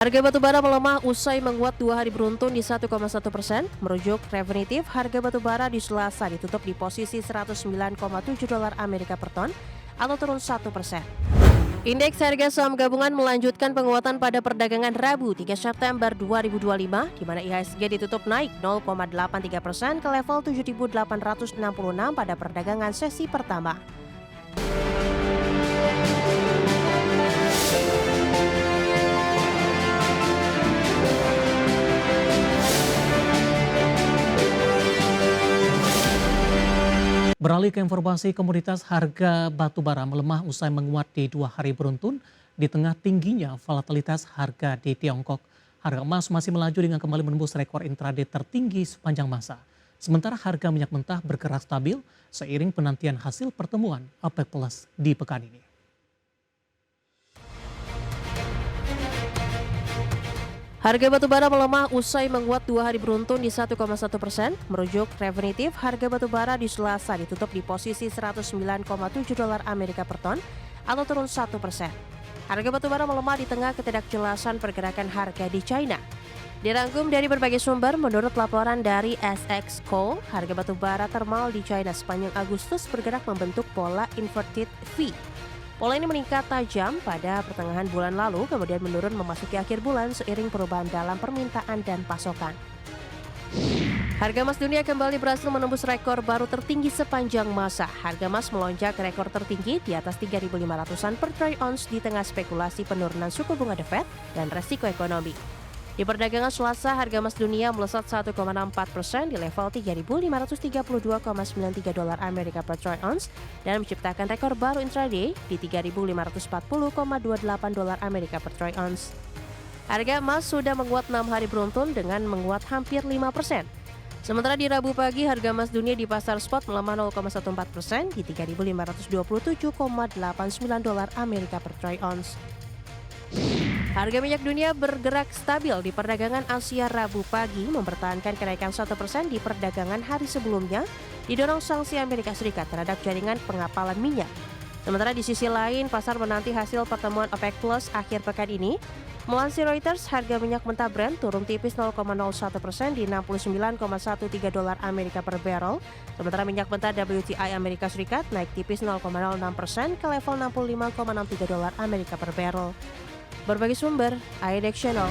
Harga batubara melemah usai menguat 2 hari beruntun di 1,1%. Merujuk Refinitiv, harga batubara di Selasa ditutup di posisi $109,7 Amerika per ton atau turun 1%. Indeks harga saham gabungan melanjutkan penguatan pada perdagangan Rabu 3 September 2025, di mana IHSG ditutup naik 0,83% ke level 7.866 pada perdagangan sesi pertama. Beralih ke informasi komoditas, harga batu bara melemah usai menguat di 2 hari beruntun di tengah tingginya volatilitas harga di Tiongkok. Harga emas masih melaju dengan kembali menembus rekor intraday tertinggi sepanjang masa. Sementara harga minyak mentah bergerak stabil seiring penantian hasil pertemuan OPEC Plus di pekan ini. Harga batubara melemah usai menguat 2 hari beruntun di 1,1%. Merujuk Refinitiv, harga batubara di Selasa ditutup di posisi $109,7 Amerika per ton atau turun 1%. Harga batubara melemah di tengah ketidakjelasan pergerakan harga di China. Dirangkum dari berbagai sumber, menurut laporan dari SX Coal, harga batubara thermal di China sepanjang Agustus bergerak membentuk pola inverted V. Pola ini meningkat tajam pada pertengahan bulan lalu, kemudian menurun memasuki akhir bulan seiring perubahan dalam permintaan dan pasokan. Harga emas dunia kembali berhasil menembus rekor baru tertinggi sepanjang masa. Harga emas melonjak ke rekor tertinggi di atas 3.500-an per troy ounce di tengah spekulasi penurunan suku bunga The Fed dan resiko ekonomi. Di perdagangan Selasa, harga emas dunia melesat 1,64% di level $3.532,93 Amerika per troy ounce dan menciptakan rekor baru intraday di $3.540,28 Amerika per troy ounce. Harga emas sudah menguat 6 hari beruntun dengan menguat hampir 5%. Sementara di Rabu pagi, harga emas dunia di pasar spot melemah 0,14% di $3.527,89 Amerika per troy ounce. Harga minyak dunia bergerak stabil di perdagangan Asia Rabu pagi, mempertahankan kenaikan 1% di perdagangan hari sebelumnya, didorong sanksi Amerika Serikat terhadap jaringan pengapalan minyak. Sementara di sisi lain, pasar menanti hasil pertemuan OPEC Plus akhir pekan ini. Melansir Reuters, harga minyak mentah Brent turun tipis 0,01% di $69,13 Amerika per barrel. Sementara minyak mentah WTI Amerika Serikat naik tipis 0,06% ke level $65,63 Amerika per barrel. Berbagai sumber, IDX Channel.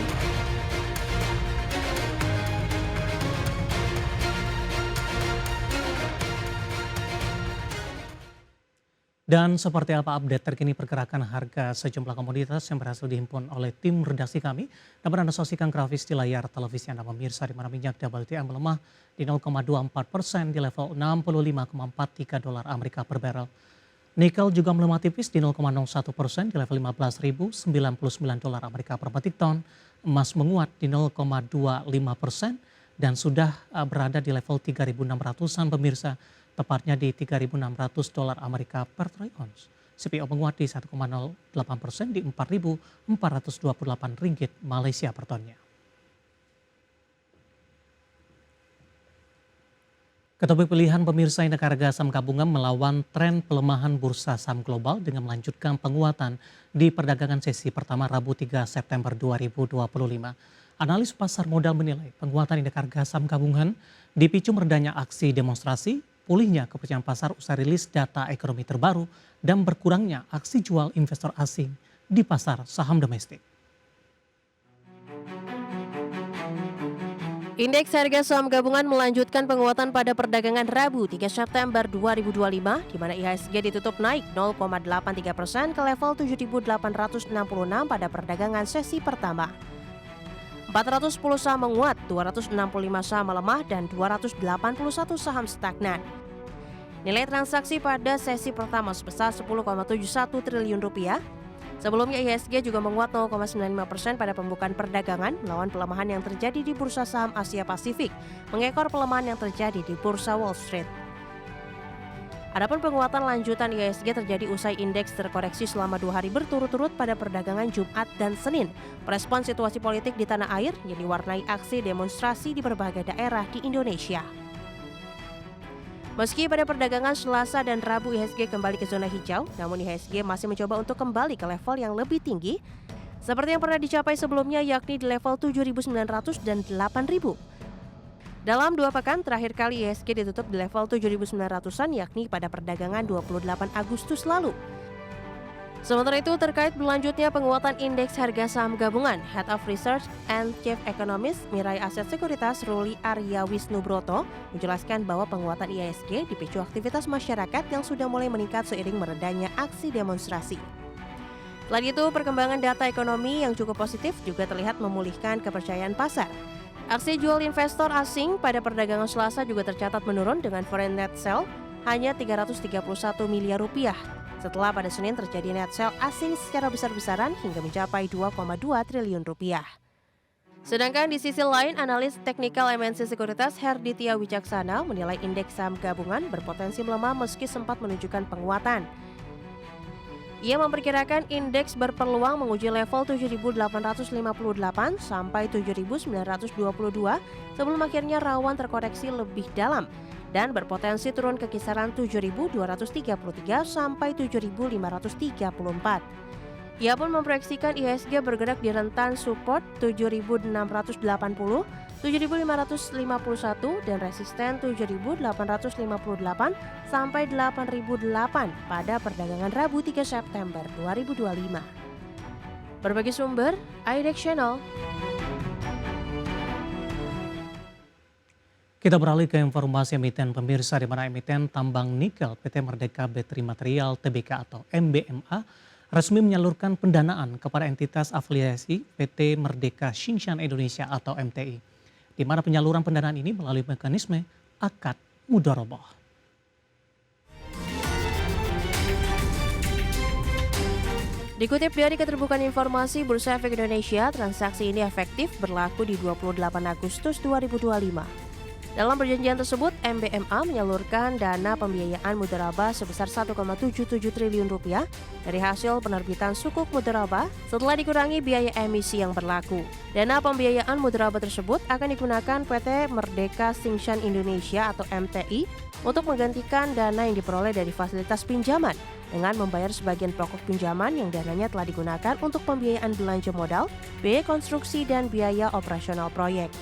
Dan seperti apa update terkini pergerakan harga sejumlah komoditas yang berhasil dihimpun oleh tim redaksi kami, dapat Anda saksikan grafis di layar televisi Anda pemirsa, di mana minyak WTI melemah di 0,24% di level $65,43 Amerika per barrel. Nikel juga melemah tipis di 0,01% di level $15.099 Amerika per metric ton. Emas menguat di 0,25% dan sudah berada di level 3.600-an pemirsa, tepatnya di $3.600 Amerika per troy ounce. CPO menguat di 1,08% di Rp4.428 Malaysia per tonnya. Ketopik pilihan pemirsa, indeks harga saham gabungan melawan tren pelemahan bursa saham global dengan melanjutkan penguatan di perdagangan sesi pertama Rabu 3 September 2025. Analis pasar modal menilai penguatan indeks harga saham gabungan dipicu meredahnya aksi demonstrasi, pulihnya kepercayaan pasar usai rilis data ekonomi terbaru, dan berkurangnya aksi jual investor asing di pasar saham domestik. Indeks harga saham gabungan melanjutkan penguatan pada perdagangan Rabu 3 September 2025, di mana IHSG ditutup naik 0,83% ke level 7.866 pada perdagangan sesi pertama. 410 saham menguat, 265 saham melemah, dan 281 saham stagnan. Nilai transaksi pada sesi pertama sebesar Rp10,71 triliun. Sebelumnya IHSG juga menguat 0,95% pada pembukaan perdagangan melawan pelemahan yang terjadi di bursa saham Asia Pasifik, mengekor pelemahan yang terjadi di bursa Wall Street. Adapun penguatan lanjutan IHSG terjadi usai indeks terkoreksi selama 2 hari berturut-turut pada perdagangan Jumat dan Senin, merespons situasi politik di tanah air yang diwarnai aksi demonstrasi di berbagai daerah di Indonesia. Meski pada perdagangan Selasa dan Rabu IHSG kembali ke zona hijau, namun IHSG masih mencoba untuk kembali ke level yang lebih tinggi seperti yang pernah dicapai sebelumnya yakni di level 7.900 dan 8.000. Dalam 2 pekan terakhir kali IHSG ditutup di level 7.900-an yakni pada perdagangan 28 Agustus lalu. Sementara itu, terkait berlanjutnya penguatan indeks harga saham gabungan, Head of Research and Chief Economist Mirai Aset Sekuritas Ruli Arya Wisnubroto menjelaskan bahwa penguatan IHSG dipicu aktivitas masyarakat yang sudah mulai meningkat seiring meredanya aksi demonstrasi. Selain itu, perkembangan data ekonomi yang cukup positif juga terlihat memulihkan kepercayaan pasar. Aksi jual investor asing pada perdagangan Selasa juga tercatat menurun dengan foreign net sell hanya 331 miliar rupiah. Setelah pada Senin terjadi net sell asing secara besar-besaran hingga mencapai 2,2 triliun rupiah. Sedangkan di sisi lain, analis teknikal MNC Sekuritas Herditya Wicaksana menilai indeks saham gabungan berpotensi melemah meski sempat menunjukkan penguatan. Ia memperkirakan indeks berpeluang menguji level 7.858 sampai 7.922 sebelum akhirnya rawan terkoreksi lebih dalam dan berpotensi turun ke kisaran 7.233 sampai 7.534. Ia pun memproyeksikan IHSG bergerak di rentan support 7.680, 7.551 dan resisten 7.858 sampai 8.008 pada perdagangan Rabu 3 September 2025. Berbagi sumber, IDEX Channel. Kita beralih ke informasi emiten pemirsa, di mana emiten tambang nikel PT Merdeka Battery Material Tbk atau MBMA resmi menyalurkan pendanaan kepada entitas afiliasi PT Merdeka Xingshan Indonesia atau MTI, di mana penyaluran pendanaan ini melalui mekanisme akad mudharabah. Dikutip dari keterbukaan informasi Bursa Efek Indonesia, transaksi ini efektif berlaku di 28 Agustus 2025. Dalam perjanjian tersebut, MBMA menyalurkan dana pembiayaan mudharabah sebesar 1,77 triliun rupiah dari hasil penerbitan sukuk mudharabah setelah dikurangi biaya emisi yang berlaku. Dana pembiayaan mudharabah tersebut akan digunakan PT Merdeka Xingshan Indonesia atau MTI untuk menggantikan dana yang diperoleh dari fasilitas pinjaman dengan membayar sebagian pokok pinjaman yang dananya telah digunakan untuk pembiayaan belanja modal, biaya konstruksi, dan biaya operasional proyek.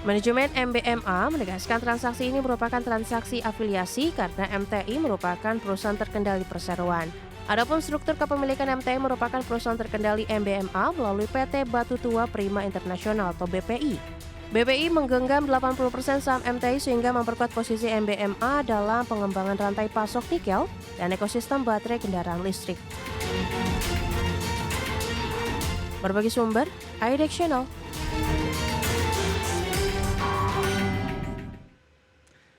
Manajemen MBMA menegaskan transaksi ini merupakan transaksi afiliasi karena MTI merupakan perusahaan terkendali perseroan. Adapun struktur kepemilikan MTI merupakan perusahaan terkendali MBMA melalui PT Batu Tua Prima Internasional atau BPI. BPI menggenggam 80% saham MTI sehingga memperkuat posisi MBMA dalam pengembangan rantai pasok nikel dan ekosistem baterai kendaraan listrik. Berbagi sumber, IDEX Channel.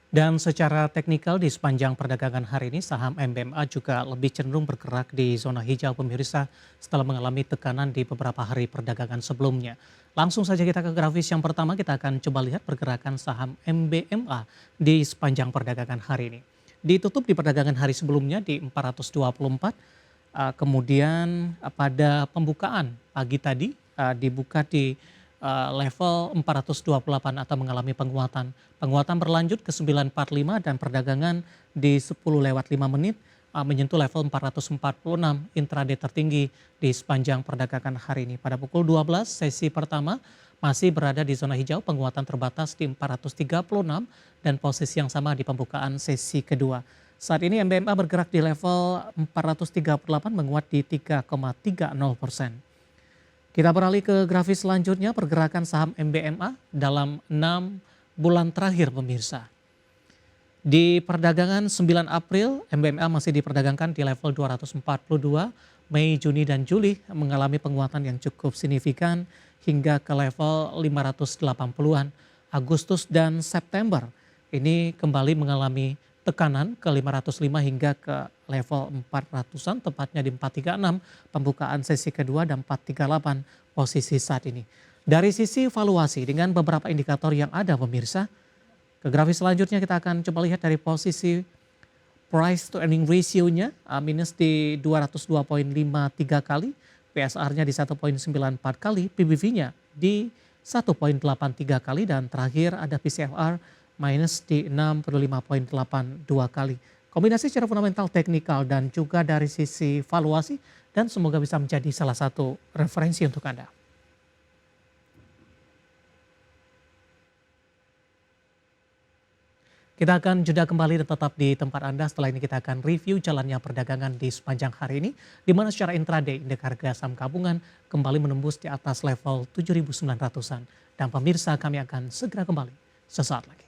Dan secara teknikal di sepanjang perdagangan hari ini saham MBMA juga lebih cenderung bergerak di zona hijau pemirsa setelah mengalami tekanan di beberapa hari perdagangan sebelumnya. Langsung saja kita ke grafis yang pertama, kita akan coba lihat pergerakan saham MBMA di sepanjang perdagangan hari ini. Ditutup di perdagangan hari sebelumnya di 424, kemudian pada pembukaan pagi tadi dibuka di level 428 atau mengalami penguatan. Penguatan berlanjut ke 945 dan perdagangan di 10:05 menyentuh level 446 intraday tertinggi di sepanjang perdagangan hari ini. Pada pukul 12 sesi pertama masih berada di zona hijau, penguatan terbatas di 436 dan posisi yang sama di pembukaan sesi kedua. Saat ini MBMA bergerak di level 438 menguat di 3,30%. Kita beralih ke grafis selanjutnya, pergerakan saham MBMA dalam 6 bulan terakhir pemirsa. Di perdagangan 9 April, MBMA masih diperdagangkan di level 242, Mei, Juni, dan Juli mengalami penguatan yang cukup signifikan hingga ke level 580-an. Agustus dan September ini kembali mengalami tekanan ke 505 hingga ke level 400-an, tepatnya di 436 pembukaan sesi kedua dan 438 posisi saat ini. Dari sisi valuasi dengan beberapa indikator yang ada pemirsa, ke grafis selanjutnya kita akan coba lihat dari posisi price to earning ratio-nya minus di 202,53 kali, PSR-nya di 1,94 kali, PBV-nya di 1,83 kali, dan terakhir ada PCFR minus di 65,82 kali. Kombinasi secara fundamental, teknikal, dan juga dari sisi valuasi, dan semoga bisa menjadi salah satu referensi untuk Anda. Kita akan jeda kembali dan tetap di tempat Anda. Setelah ini kita akan review jalannya perdagangan di sepanjang hari ini, di mana secara intraday indeks harga saham gabungan kembali menembus di atas level 7.900-an. Dan pemirsa, kami akan segera kembali sesaat lagi.